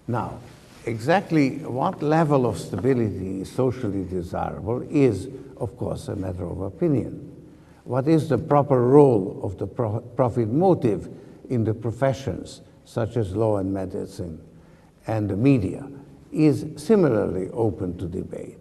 Now, exactly what level of stability is socially desirable is, of course, a matter of opinion. What is the proper role of the profit motive in the professions, such as law and medicine and the media, is similarly open to debate.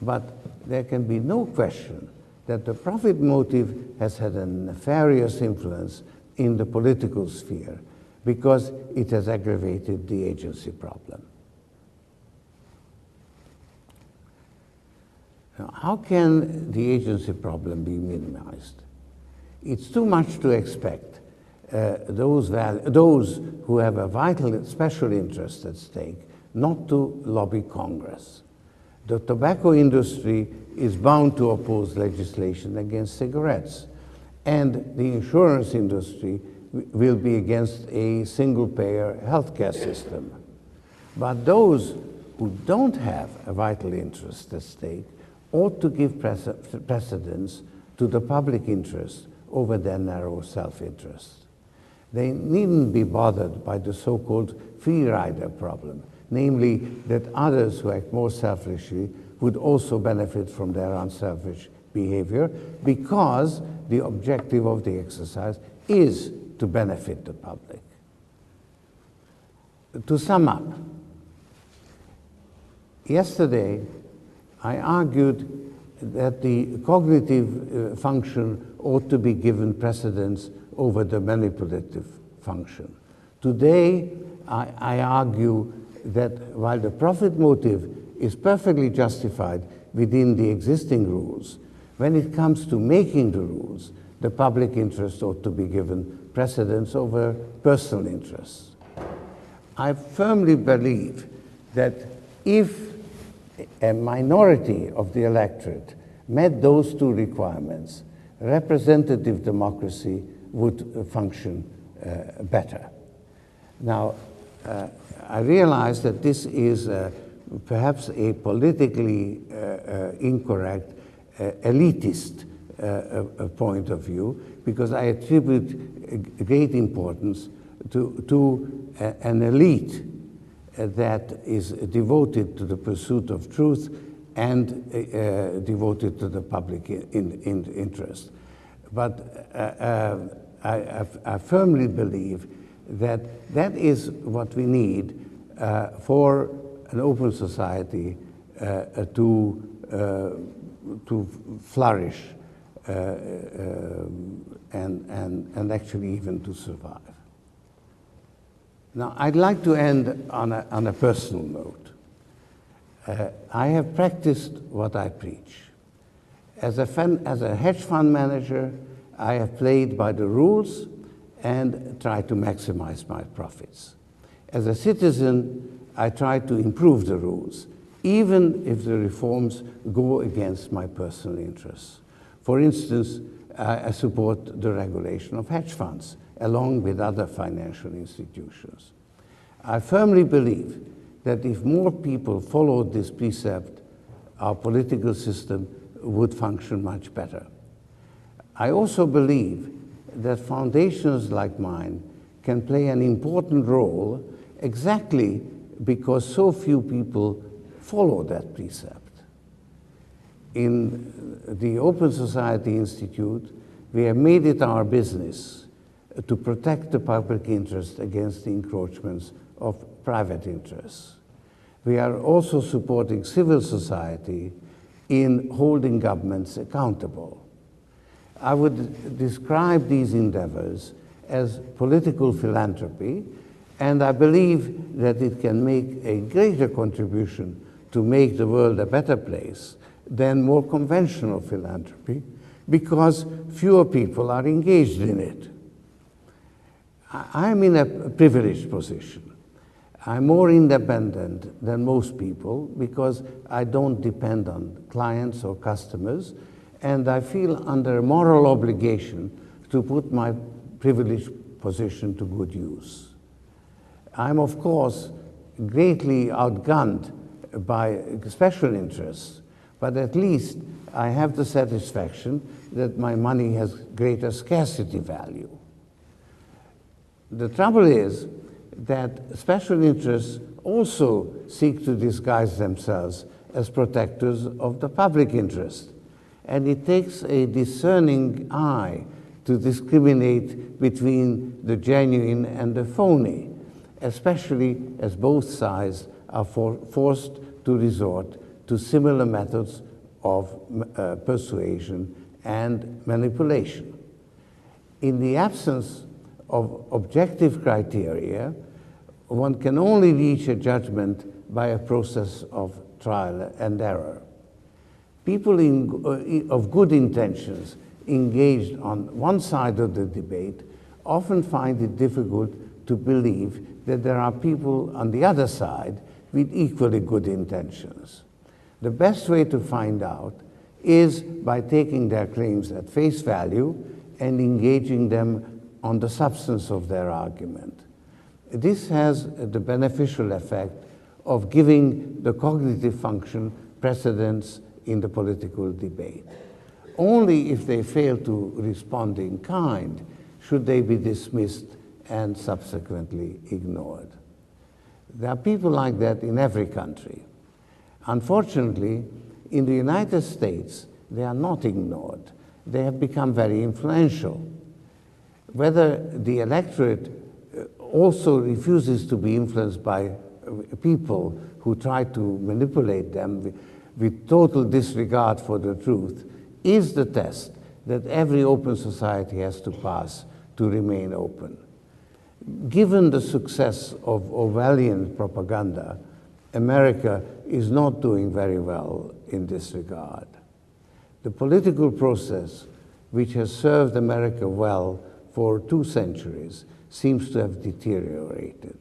But there can be no question that the profit motive has had a nefarious influence in the political sphere because it has aggravated the agency problem. Now, how can the agency problem be minimized? It's too much to expect those who have a vital special interest at stake not to lobby Congress. The tobacco industry is bound to oppose legislation against cigarettes, and the insurance industry will be against a single-payer healthcare system. But those who don't have a vital interest at stake ought to give precedence to the public interest over their narrow self-interest. They needn't be bothered by the so-called free rider problem, namely that others who act more selfishly would also benefit from their unselfish behavior, because the objective of the exercise is to benefit the public. To sum up, yesterday I argued that the cognitive function ought to be given precedence over the manipulative function. Today I argue that while the profit motive is perfectly justified within the existing rules, when it comes to making the rules, the public interest ought to be given precedence over personal interests. I firmly believe that if a minority of the electorate met those two requirements, representative democracy would function better. Now, I realize that this is perhaps a politically incorrect, elitist point of view, because I attribute great importance to an elite that is devoted to the pursuit of truth and devoted to the public interest. But I firmly believe that that is what we need for an open society to flourish and actually even to survive. Now, I'd like to end on a personal note. I have practiced what I preach. As a hedge fund manager, I have played by the rules and tried to maximize my profits. As a citizen, I try to improve the rules, even if the reforms go against my personal interests. For instance, I support the regulation of hedge funds, along with other financial institutions. I firmly believe that if more people followed this precept, our political system would function much better. I also believe that foundations like mine can play an important role exactly because so few people follow that precept. In the Open Society Institute, we have made it our business to protect the public interest against the encroachments of private interests. We are also supporting civil society in holding governments accountable. I would describe these endeavors as political philanthropy, and I believe that it can make a greater contribution to make the world a better place than more conventional philanthropy, because fewer people are engaged in it. I'm in a privileged position. I'm more independent than most people because I don't depend on clients or customers, and I feel under a moral obligation to put my privileged position to good use. I'm, of course, greatly outgunned by special interests, but at least I have the satisfaction that my money has greater scarcity value. The trouble is that special interests also seek to disguise themselves as protectors of the public interest. And it takes a discerning eye to discriminate between the genuine and the phony, especially as both sides are forced to resort to similar methods of persuasion and manipulation. In the absence of objective criteria, one can only reach a judgment by a process of trial and error. People of good intentions engaged on one side of the debate often find it difficult to believe that there are people on the other side with equally good intentions. The best way to find out is by taking their claims at face value and engaging them on the substance of their argument. This has the beneficial effect of giving the cognitive function precedence in the political debate. Only if they fail to respond in kind should they be dismissed and subsequently ignored. There are people like that in every country. Unfortunately, in the United States, they are not ignored. They have become very influential. Whether the electorate also refuses to be influenced by people who try to manipulate them with total disregard for the truth is the test that every open society has to pass to remain open. Given the success of Orwellian propaganda, America is not doing very well in this regard. The political process, which has served America well for 2 centuries, seems to have deteriorated.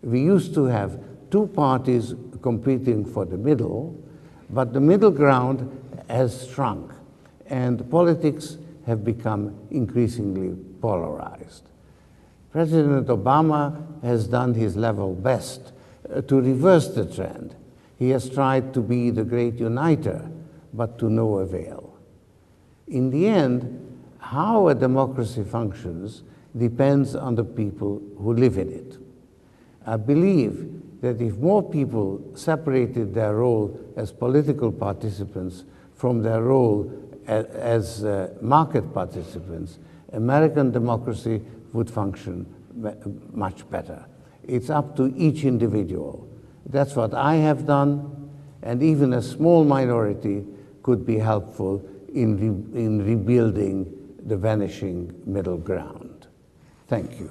We used to have 2 parties competing for the middle, but the middle ground has shrunk, and politics have become increasingly polarized. President Obama has done his level best to reverse the trend. He has tried to be the great uniter, but to no avail. In the end, how a democracy functions depends on the people who live in it. I believe that if more people separated their role as political participants from their role as market participants, American democracy would function much better. It's up to each individual. That's what I have done, and even a small minority could be helpful in rebuilding the vanishing middle ground. Thank you.